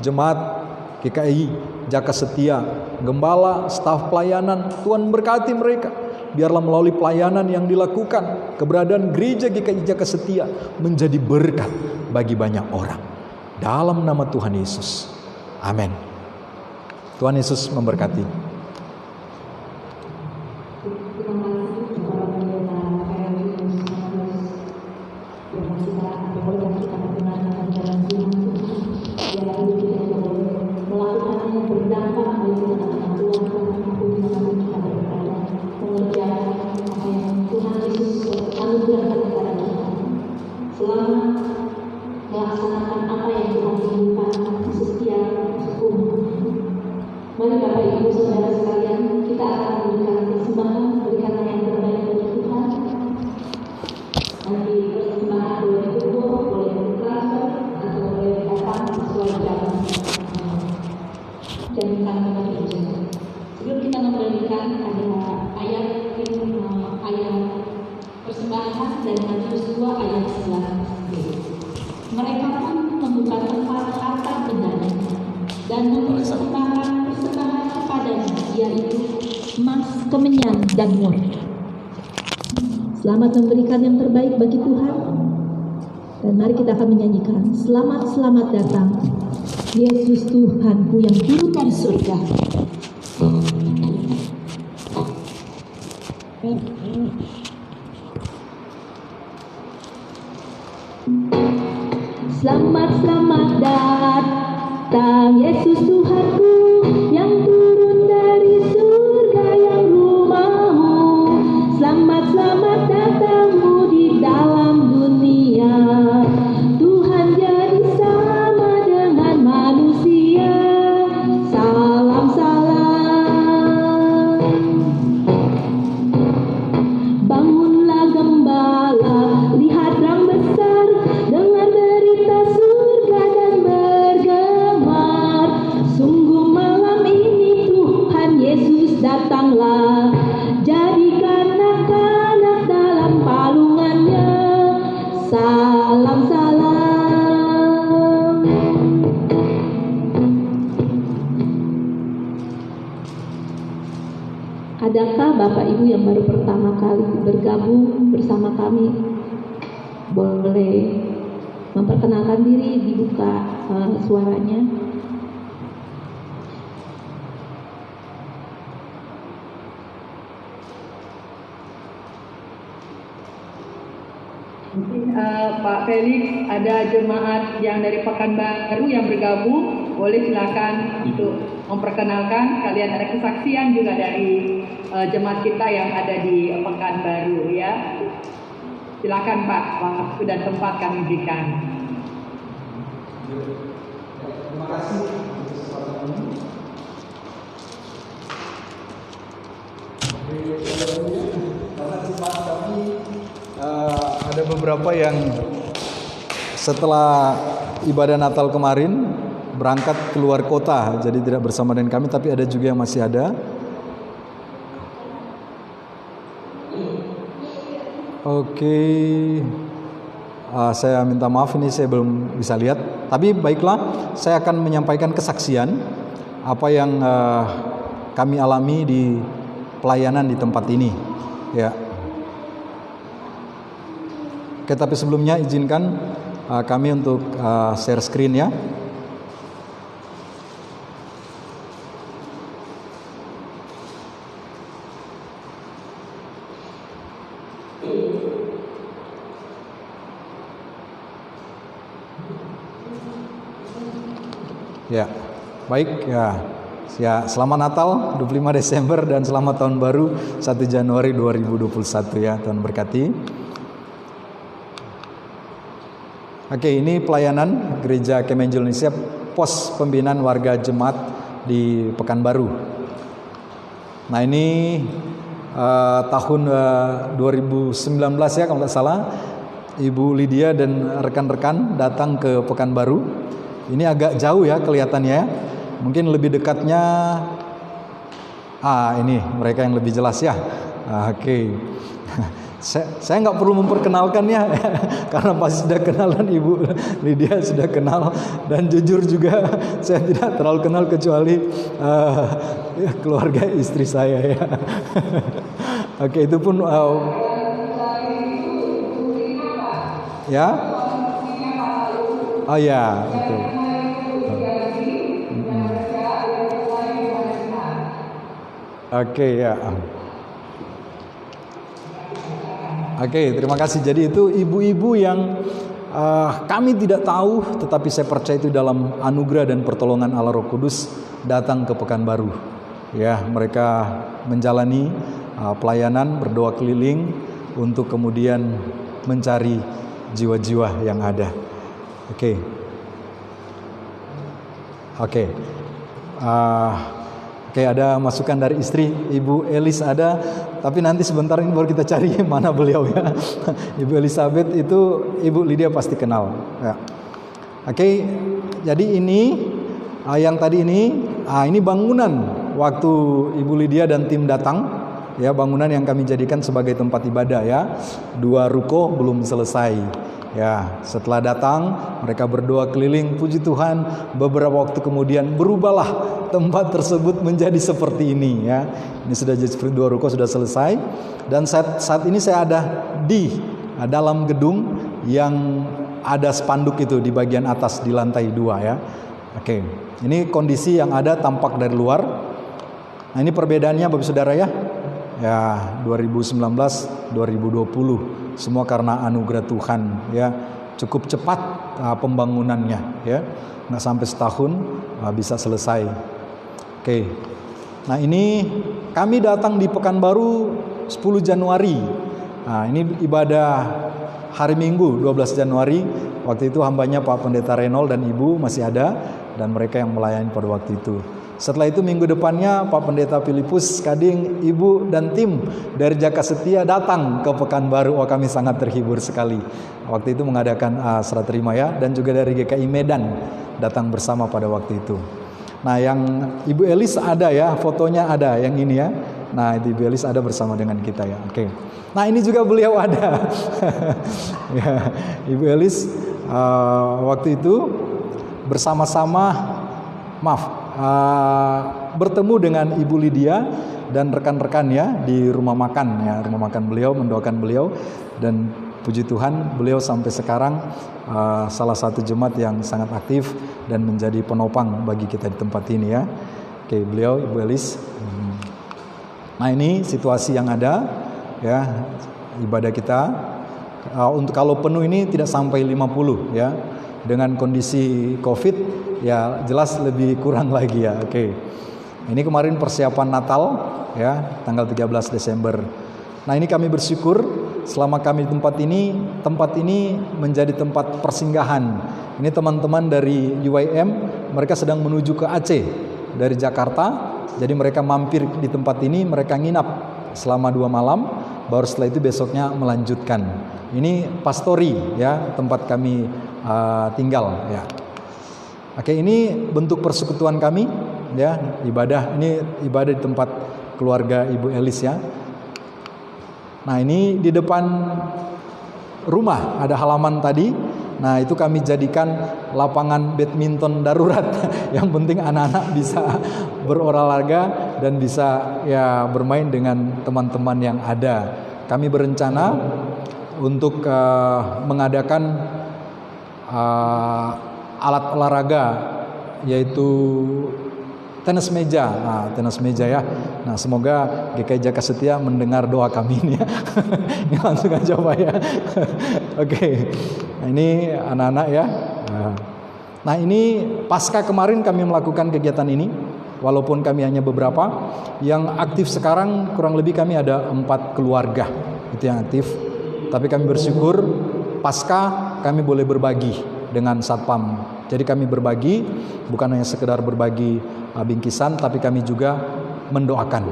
jemaat GKI Jaka Setia, gembala, staf pelayanan. Tuhan berkati mereka. Biarlah melalui pelayanan yang dilakukan, keberadaan gereja GKI Jaka Setia menjadi berkat bagi banyak orang. Dalam nama Tuhan Yesus. Amin. Tuhan Yesus memberkati.
Mari Bapak Ibu Saudara sekalian, kita akan memberikan persembahan, berikan yang terbaik bagi Tuhan. Nanti persembahan boleh ditutup, boleh ditransfer, atau boleh datang sesuai jam. Dan kami bekerja. Sebelum kita memberikan ada ayat persembahan dari Matius 2 ayat 11. Mereka pun membuka tempat harta bendanya dan mempersembahkan persembahan kepadanya, yaitu emas, kemenyan, dan mur. Selamat memberikan yang terbaik bagi Tuhan. Dan mari kita akan menyanyikan selamat, selamat datang Yesus Tuhanku yang turun dari surga. Selamat, selamat datang Yesus Tuhanku yang turun dari surga yang rumahmu. Selamat, selamat datangmu di dalam dunia. Tuhan jadi sama dengan manusia. Salam, salam. Bangunlah gembala, lihat terang besar, dengan berita surga dan bergemar. Sungguh malam ini Tuhan Yesus datanglah, jadikan anak-anak dalam palungannya. Salam, salam. Adakah Bapak Ibu yang baru pertama kali bergabung bersama kami? Boleh memperkenalkan diri, dibuka suaranya.
Mungkin Pak Felix, ada jemaat yang dari Pekanbaru yang bergabung, boleh silakan untuk memperkenalkan. Kalian ada kesaksian juga dari jemaat kita yang ada di Pekanbaru, ya. Silakan Pak, waktu dan tempat kami berikan.
Terima kasih. Karena jemaat kami ada beberapa yang setelah ibadah Natal kemarin berangkat keluar kota, jadi tidak bersama dengan kami, tapi ada juga yang masih ada. Oke. saya minta maaf ini saya belum bisa lihat. Tapi baiklah, saya akan menyampaikan kesaksian apa yang kami alami di pelayanan di tempat ini. Ya. Oke, tapi sebelumnya izinkan kami untuk share screen ya. Ya, baik ya. Ya, selamat Natal 25 Desember dan selamat tahun baru 1 Januari 2021 ya. Tuhan berkati. Oke, ini pelayanan Gereja Kemenjul Indonesia, pos pembinaan warga jemaat di Pekanbaru. Nah, ini tahun 2019 ya kalau nggak salah, Ibu Lydia dan rekan-rekan datang ke Pekanbaru. Ini agak jauh ya kelihatannya. Mungkin lebih dekatnya ini mereka yang lebih jelas ya. Oke. Saya nggak perlu memperkenalkan ya, karena pasti sudah kenalan Ibu Lydia, sudah kenal, dan jujur juga saya tidak terlalu kenal kecuali keluarga istri saya ya. Oke, itu pun ya. Oh ya, betul. Oke ya. Oke, terima kasih. Jadi itu ibu-ibu yang kami tidak tahu, tetapi saya percaya itu dalam anugerah dan pertolongan Allah Roh Kudus datang ke Pekanbaru. Ya, mereka menjalani pelayanan, berdoa keliling untuk kemudian mencari jiwa-jiwa yang ada. Oke. Oke, ada masukan dari istri Ibu Elis ada, tapi nanti sebentar ini baru kita cari mana beliau ya. Ibu Elizabeth itu Ibu Lydia pasti kenal. Ya. Oke, jadi ini yang tadi ini bangunan waktu Ibu Lydia dan tim datang, ya, bangunan yang kami jadikan sebagai tempat ibadah ya. 2 ruko belum selesai. Ya, setelah datang mereka berdoa keliling, puji Tuhan, beberapa waktu kemudian berubahlah tempat tersebut menjadi seperti ini ya. Ini sudah jadi seperti 2 ruko sudah selesai, dan saat ini saya ada di dalam gedung yang ada spanduk itu di bagian atas di lantai 2 ya. Oke, ini kondisi yang ada tampak dari luar. Nah, ini perbedaannya Bapak Saudara ya. Ya, 2019, 2020 semua karena anugerah Tuhan ya. Cukup cepat pembangunannya ya. Nggak sampai setahun bisa selesai. Oke. Nah, ini kami datang di Pekanbaru 10 Januari. Nah, ini ibadah hari Minggu 12 Januari. Waktu itu hambanya Pak Pendeta Renol dan Ibu masih ada, dan mereka yang melayani pada waktu itu. Setelah itu minggu depannya Pak Pendeta Filipus Kading, Ibu dan tim dari Jaka Setia datang ke Pekanbaru. Wah, kami sangat terhibur sekali. Waktu itu mengadakan serah terima ya, dan juga dari GKI Medan datang bersama pada waktu itu. Nah, yang Ibu Elis ada ya, fotonya ada yang ini ya. Nah, itu Ibu Elis ada bersama dengan kita ya. Oke. Nah, ini juga beliau ada. Ya, Ibu Elis waktu itu bersama-sama bertemu dengan Ibu Lydia dan rekan-rekannya di rumah makan ya, rumah makan beliau, mendoakan beliau, dan puji Tuhan beliau sampai sekarang salah satu jemaat yang sangat aktif dan menjadi penopang bagi kita di tempat ini ya. Oke, beliau Ibu Elis. Nah, ini situasi yang ada ya, ibadah kita. Untuk kalau penuh ini tidak sampai 50 ya. Dengan kondisi Covid ya jelas lebih kurang lagi ya. Oke. Ini kemarin persiapan Natal ya, tanggal 13 Desember. Nah, ini kami bersyukur selama kami di tempat ini menjadi tempat persinggahan. Ini teman-teman dari UIM, mereka sedang menuju ke Aceh dari Jakarta. Jadi mereka mampir di tempat ini, mereka nginap selama 2 malam, baru setelah itu besoknya melanjutkan. Ini pastori ya, tempat kami tinggal ya. Oke, ini bentuk persekutuan kami ya, ibadah. Ini ibadah di tempat keluarga Ibu Elis ya. Nah, ini di depan rumah, ada halaman tadi. Nah, itu kami jadikan lapangan badminton darurat. Yang penting anak-anak bisa berolahraga dan bisa ya bermain dengan teman-teman yang ada. Kami berencana untuk mengadakan alat olahraga, yaitu tenis meja. Nah, tenis meja ya. Nah, semoga GKI Jaka Setia mendengar doa kami ini ya. Ini langsung aja Pak ya. Oke. Nah, ini anak-anak ya. Nah, ini pasca kemarin kami melakukan kegiatan ini. Walaupun kami hanya beberapa, yang aktif sekarang kurang lebih kami ada 4 keluarga itu yang aktif. Tapi kami bersyukur pasca kami boleh berbagi dengan Satpam. Jadi kami berbagi, bukan hanya sekedar berbagi bingkisan, tapi kami juga mendoakan.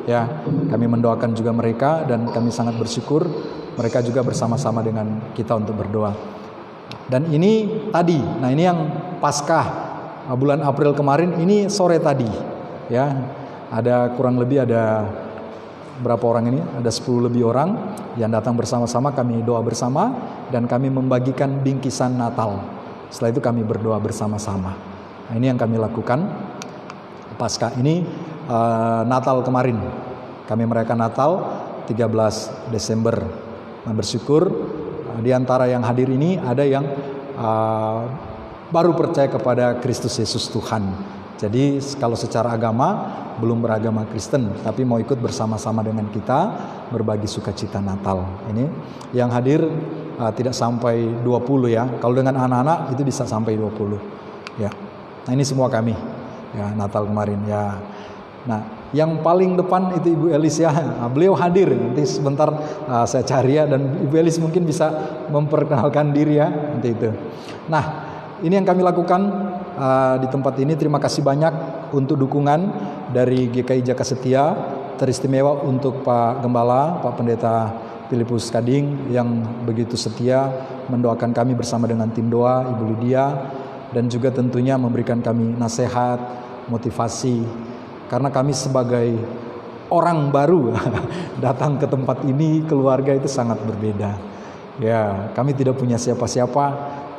Ya, kami mendoakan juga mereka dan kami sangat bersyukur mereka juga bersama-sama dengan kita untuk berdoa. Dan ini tadi, nah ini yang pasca bulan April kemarin, ini sore tadi, ya ada kurang lebih ada berapa orang ini? Ada 10 lebih orang yang datang bersama-sama, kami doa bersama dan kami membagikan bingkisan Natal. Setelah itu kami berdoa bersama-sama. Nah, ini yang kami lakukan pasca ini Natal kemarin. Kami merayakan Natal 13 Desember. Nah, bersyukur di antara yang hadir ini ada yang baru percaya kepada Kristus Yesus Tuhan. Jadi kalau secara agama belum beragama Kristen, tapi mau ikut bersama-sama dengan kita berbagi sukacita Natal. Ini yang hadir tidak sampai 20 ya. Kalau dengan anak-anak itu bisa sampai 20 ya. Nah, ini semua kami ya Natal kemarin ya. Nah, yang paling depan itu Ibu Elis ya. Nah, beliau hadir. Nanti sebentar saya cari ya, dan Ibu Elis mungkin bisa memperkenalkan diri ya nanti itu. Nah, ini yang kami lakukan di tempat ini. Terima kasih banyak untuk dukungan dari GKI Jaka Setia, teristimewa untuk Pak Gembala, Pak Pendeta Filipus Kading yang begitu setia mendoakan kami bersama dengan tim doa, Ibu Lydia, dan juga tentunya memberikan kami nasihat, motivasi, karena kami sebagai orang baru datang ke tempat ini, keluarga itu sangat berbeda. Ya, kami tidak punya siapa-siapa,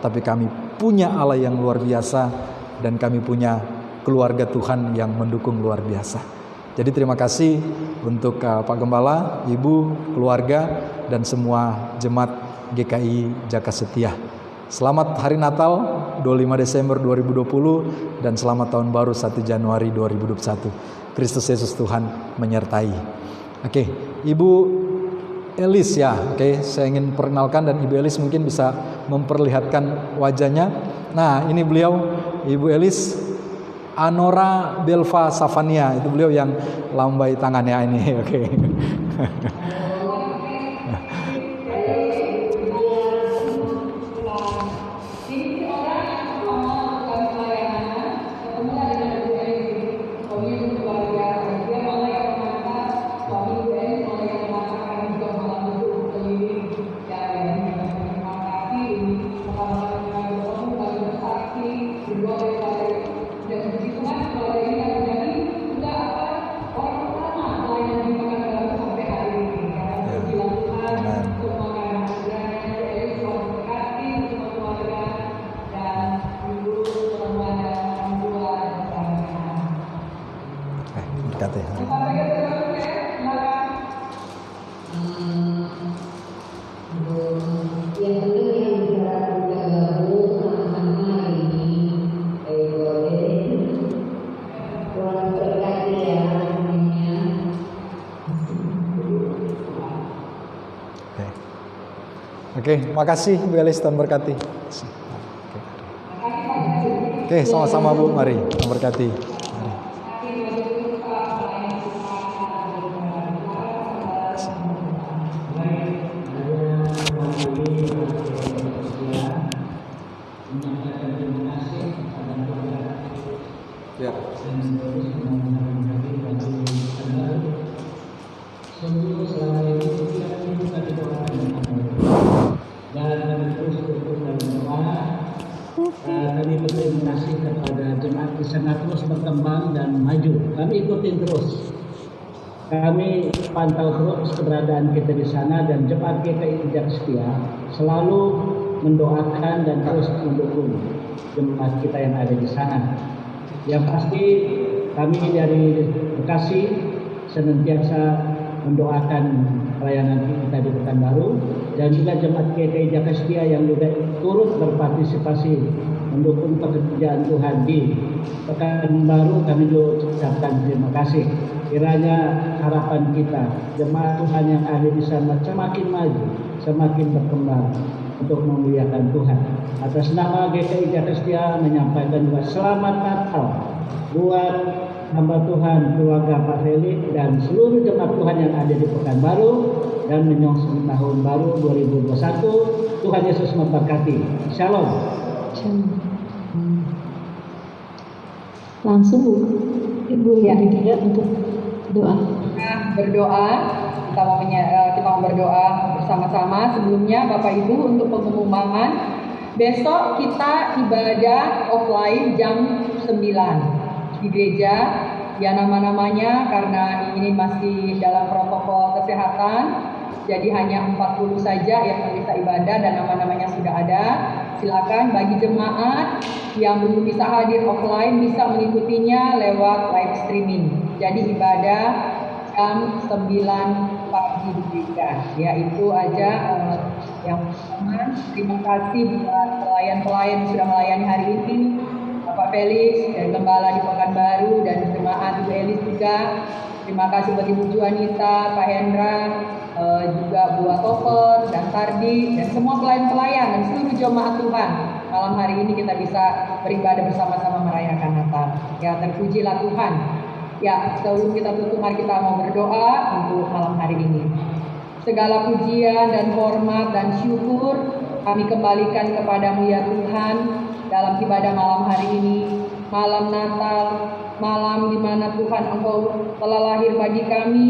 tapi kami punya Allah yang luar biasa dan kami punya keluarga Tuhan yang mendukung luar biasa. Jadi terima kasih untuk Pak Gembala, Ibu, keluarga, dan semua jemaat GKI Jaka Setia. Selamat Hari Natal 25 Desember 2020 dan selamat Tahun Baru 1 Januari 2021. Kristus Yesus Tuhan menyertai. Oke, Ibu Elis ya. Oke, saya ingin perkenalkan dan Ibu Elis mungkin bisa memperlihatkan wajahnya. Nah, ini beliau Ibu Elis Anora Belva Savania, itu beliau yang lambai tangan ya ini. Oke. Oke, makasih Bu Elis, Tuhan berkati. Oke, sama-sama Bu, mari Tuhan berkati. Ya.
Kami berterima kasih kepada jemaat di sana terus berkembang dan maju. Kami ikutin terus. Kami pantau terus keberadaan kita di sana dan jemaat GKI Jaksetia selalu mendoakan dan terus mendukung jemaat kita yang ada di sana. Yang pasti kami dari Bekasi senantiasa mendoakan pelayanan kita di Pekanbaru dan juga jemaat GKI Jaksetia yang juga turut berpartisipasi mendukung pekerjaan Tuhan di Pekanbaru. Kami juga ucapkan terima kasih. Kiranya harapan kita, jemaat Tuhan yang ada di sana semakin maju, semakin berkembang untuk memuliakan Tuhan. Atas nama GKI Jaksetia menyampaikan juga selamat Natal buat hamba Tuhan, keluarga Pak Felix dan seluruh jemaat Tuhan yang ada di Pekanbaru dan menyongsong tahun baru 2021. Tuhan Yesus memberkati. Shalom.
Langsung Ibu ya untuk doa.
Berdoa, kita mau berdoa bersama-sama. Sebelumnya Bapak Ibu untuk pengumuman, besok kita ibadah offline jam 9 di gereja. Ya nama-namanya karena ini masih dalam protokol kesehatan, jadi hanya 40 saja yang bisa ibadah dan nama-namanya sudah ada. Silakan bagi jemaat yang belum bisa hadir offline bisa mengikutinya lewat live streaming. Jadi ibadah jam 9 pagi di gereja. Ya itu aja yang pertama. Terima kasih buat pelayan-pelayan yang sudah melayani hari ini. Bapak Felix dari Gembala di Pekanbaru dan jemaat Ibu Elis juga. Terima kasih buat Ibu Juanita, Pak Hendra, juga Bu Atofer dan Tardi dan semua pelayan-pelayan dan seluruh jemaat Tuhan. Malam hari ini kita bisa beribadah bersama-sama merayakan Natal. Ya terpujilah Tuhan. Ya sebelum kita tutup mari kita mau berdoa untuk malam hari ini. Segala pujian dan hormat dan syukur kami kembalikan kepadamu ya Tuhan dalam ibadah malam hari ini, malam Natal, malam di mana Tuhan Engkau telah lahir bagi kami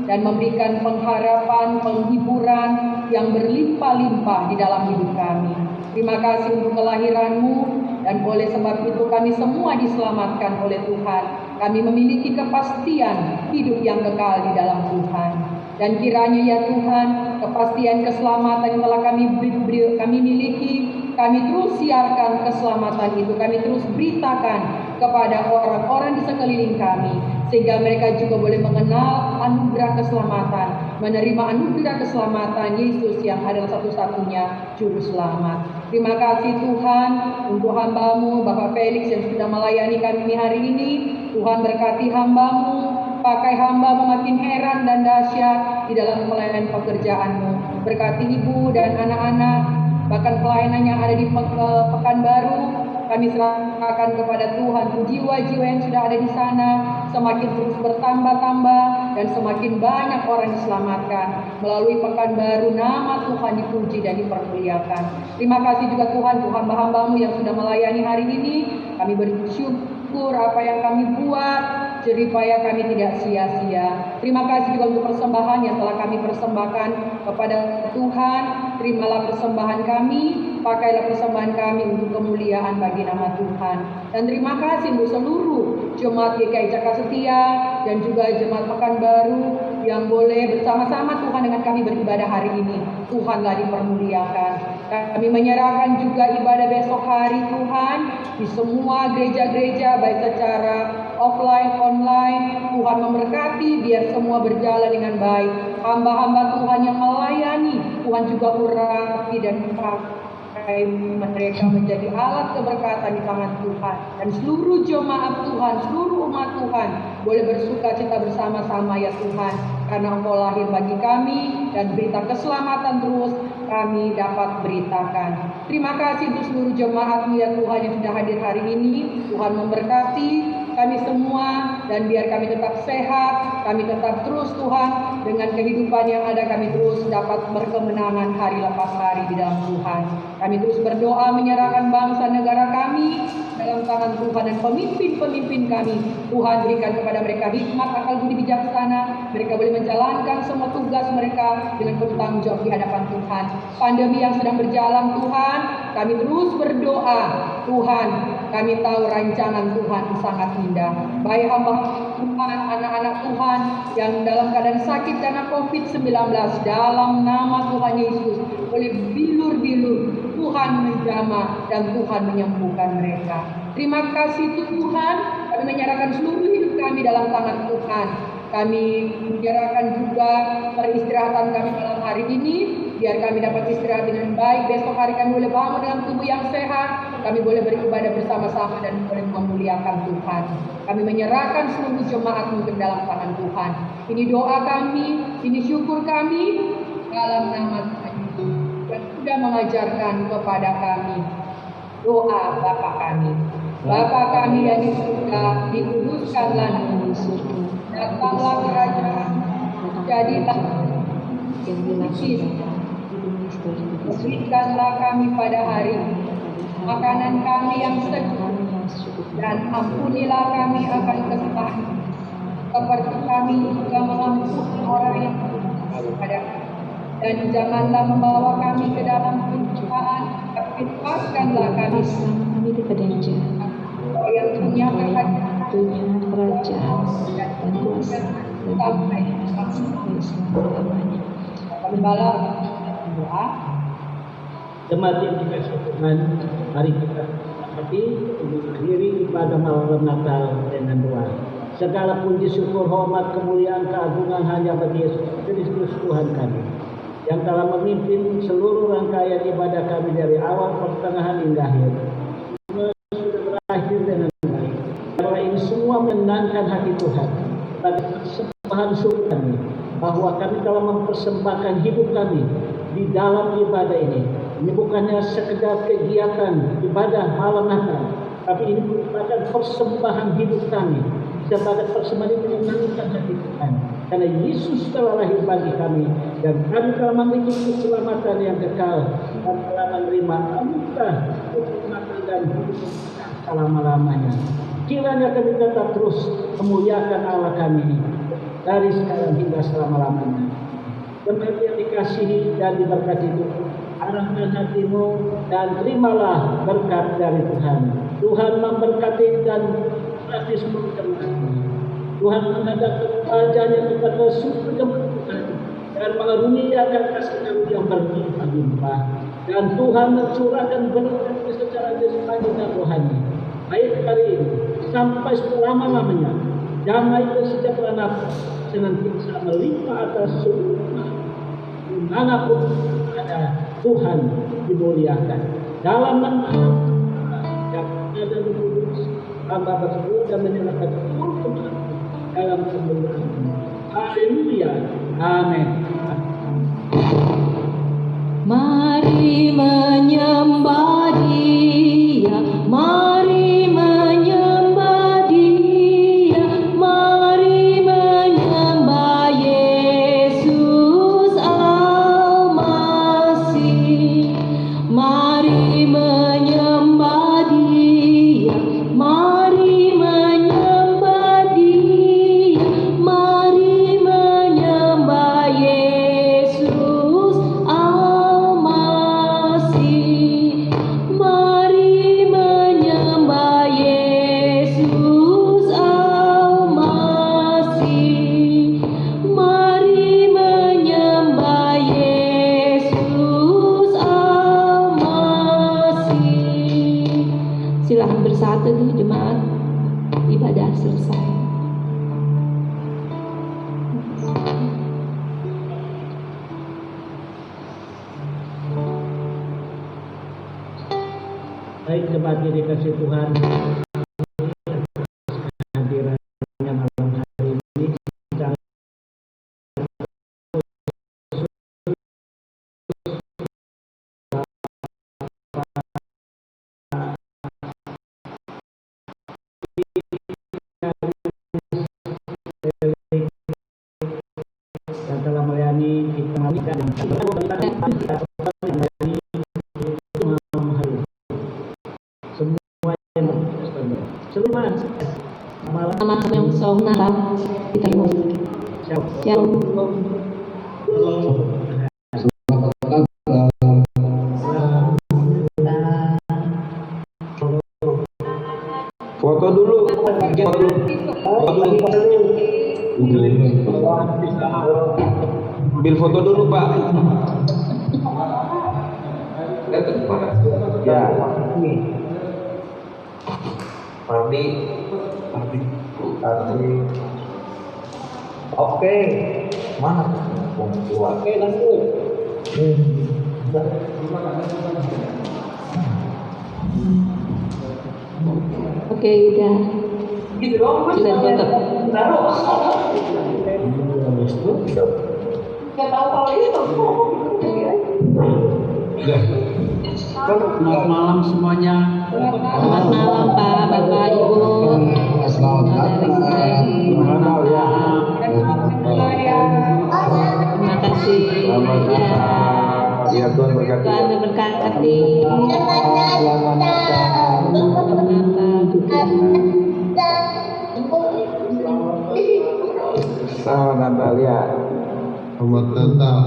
dan memberikan pengharapan, penghiburan yang berlimpah-limpah di dalam hidup kami. Terima kasih untuk kelahiran-Mu dan oleh sebab itu kami semua diselamatkan oleh Tuhan. Kami memiliki kepastian hidup yang kekal di dalam Tuhan. Dan kiranya ya Tuhan, kepastian keselamatan yang telah kami miliki, kami terus siarkan keselamatan itu, kami terus beritakan kepada orang-orang di sekeliling kami, sehingga mereka juga boleh mengenal anugerah keselamatan, menerima anugerah keselamatan Yesus yang adalah satu-satunya juru selamat. Terima kasih Tuhan untuk hamba-Mu Bapak Felix yang sudah melayani kami hari ini. Tuhan berkati hamba-Mu, pakai hamba-Mu makin heran dan dahsyat di dalam pelayanan pekerjaan-Mu. Berkati ibu dan anak-anak, bahkan pelayanan yang ada di Pekanbaru, kami serahkan kepada Tuhan. Jiwa-jiwa yang sudah ada di sana semakin terus bertambah-tambah dan semakin banyak orang diselamatkan melalui Pekanbaru. Nama Tuhan dipuji dan dipermuliakan. Terima kasih juga Tuhan untuk hamba-hamba-Mu yang sudah melayani hari ini. Kami bersyukur apa yang kami buat, jeripaya kami tidak sia-sia. Terima kasih juga untuk persembahan yang telah kami persembahkan kepada Tuhan. Terimalah persembahan kami, pakailah persembahan kami untuk kemuliaan bagi nama Tuhan. Dan terima kasih untuk seluruh jemaat GKI Jaksetia dan juga jemaat Pekanbaru yang boleh bersama-sama Tuhan dengan kami beribadah hari ini. Tuhanlah dipermuliakan. Kami menyerahkan juga ibadah besok hari Tuhan di semua gereja-gereja baik secara offline, online. Tuhan memberkati biar semua berjalan dengan baik. Hamba-hamba Tuhan yang melayani, Tuhan juga urapi dan pakai mereka menjadi alat keberkatan di tangan Tuhan. Dan seluruh jemaat Tuhan, seluruh umat Tuhan boleh bersuka cita bersama-sama ya Tuhan. Karena Engkau lahir bagi kami dan berita keselamatan terus kami dapat beritakan. Terima kasih untuk seluruh jemaat-Mu ya Tuhan yang sudah hadir hari ini. Tuhan memberkati kami semua dan biar kami tetap sehat, kami tetap terus Tuhan dengan kehidupan yang ada, kami terus dapat berkemenangan hari lepas hari di dalam Tuhan. Kami terus berdoa menyerahkan bangsa negara kami dalam tangan Tuhan dan pemimpin-pemimpin kami. Tuhan berikan kepada mereka hikmat, akal budi bijaksana, mereka boleh menjalankan semua tugas mereka dengan penuh tanggung jawab di hadapan Tuhan. Pandemi yang sedang berjalan Tuhan, kami terus berdoa. Tuhan, kami tahu rancangan Tuhan sangat indah. Baik hamba Tuhan, anak-anak Tuhan yang dalam keadaan sakit karena COVID-19, dalam nama Tuhan Yesus, oleh bilur-bilur Tuhan menjamah dan Tuhan menyembuhkan mereka. Terima kasih Tuhan, kami menyerahkan seluruh hidup kami dalam tangan Tuhan. Kami menyerahkan juga peristirahatan kami malam hari ini, biar kami dapat istirahat dengan baik. Besok hari kami boleh bangun dalam tubuh yang sehat, kami boleh beribadah bersama-sama dan boleh memuliakan Tuhan. Kami menyerahkan seluruh jemaat ke dalam tangan Tuhan. Ini doa kami, ini syukur kami dalam nama Tuhan Yesus yang sudah mengajarkan kepada kami doa Bapa kami. Bapa kami yang di surga, dikuduskanlah namamu. Datanglah kerajaan, jadilah berikanlah kami pada hari makanan kami yang secukupnya, dan ampunilah kami akan kesalahan seperti kami juga mengampuni orang yang kepada kami. Dan janganlah membawa kami ke dalam pencobaan, tapi lepaskanlah kami
daripada yang jahat.
yang punya
kerajaan dan kuasa dan
sampai
selama-lamanya.
Membalas doa.
Jemaat yang dikasihi Tuhan, mari kita sepakati untuk mengakhiri ibadah malam Natal dengan doa. Segala puji, syukur, hormat, kemuliaan, keagungan hanya bagi Yesus Kristus Tuhan kami, yang telah memimpin seluruh rangkaian ibadah kami dari awal, pertengahan hingga akhir. Sudah berakhir dengan baik. Karena ini semua menyenangkan hati Tuhan. Bagi persembahan syukur kami bahwa kami telah mempersembahkan hidup kami di dalam ibadah ini. Ini bukannya sekedar kegiatan ibadah malam Natal, tapi ini merupakan persembahan hidup kami. Sebagai persembahan ini menyenangkan hati Tuhan. Karena Yesus telah lahir bagi kami dan kami telah memiliki keselamatan yang kekal dan telah menerima anugerah keselamatan dan hidup selama-lamanya. Kiranya kami tetap terus memuliakan Allah kami dari sekarang hingga selama-lamanya. Jemaat yang dikasihi dan diberkati Tuhan, arahkan hatimu dan terimalah berkat dari Tuhan. Tuhan memberkati dan berkati seluruh jemaatnya. Tuhan menghadapkan wajahnya kepada seluruh jemaat Tuhan dan mengaruniakan kasih karunia yang berlimpah-limpah. Dan Tuhan mencurahkan berkat secara jasmani dan rohani, baik hari ini sampai selama-lamanya. Damai dan sejahtera senantiasa melimpah atas seluruh dimanapun ada Tuhan dimuliakan. Dalam nama yang ada di kudus, hamba bersyukur dan menyerahkan seluruh jemaat dalam kemuliaan. Haleluya. Amin.
Mari menyembah Dia, mari menyembah Dia, mari menyembah Yesus Al-Masih. Mari menyembah Dia, mari menyembah Dia, mari menyembah Yesus Al-Masih. Mari menyembah Yesus Al-Masih. Mari menyembah Yesus Al-Masih. Silakan bersatu dulu jemaat, ibadah selesai.
Baik jemaat yang dikasihi Tuhan, hadirannya malam hari ini secara yang telah melayani kita dan semua yang seluruh malam
Yang selalu Natal kita Shalom.
Foto dulu. Ambil foto dulu Pak. Ya. Pardi. Oke. Mana? Oke, lanjut.
Oke, udah. Sudah foto.
Selamat malam semuanya.
Selamat malam Pak, Bapak, Ibu. Terima kasih.
Ya Tuhan berkati.
Tuhan memberkati. Selamat Natal juga.
Selamat Natal ya.
Selamat Natal.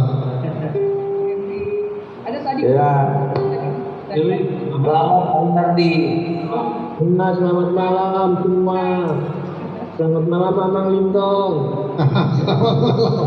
Ada tadi.
Ya. Selamat Tardi.
Selamat malam semua. Selamat malam Amang Lintong.
Selamat malam.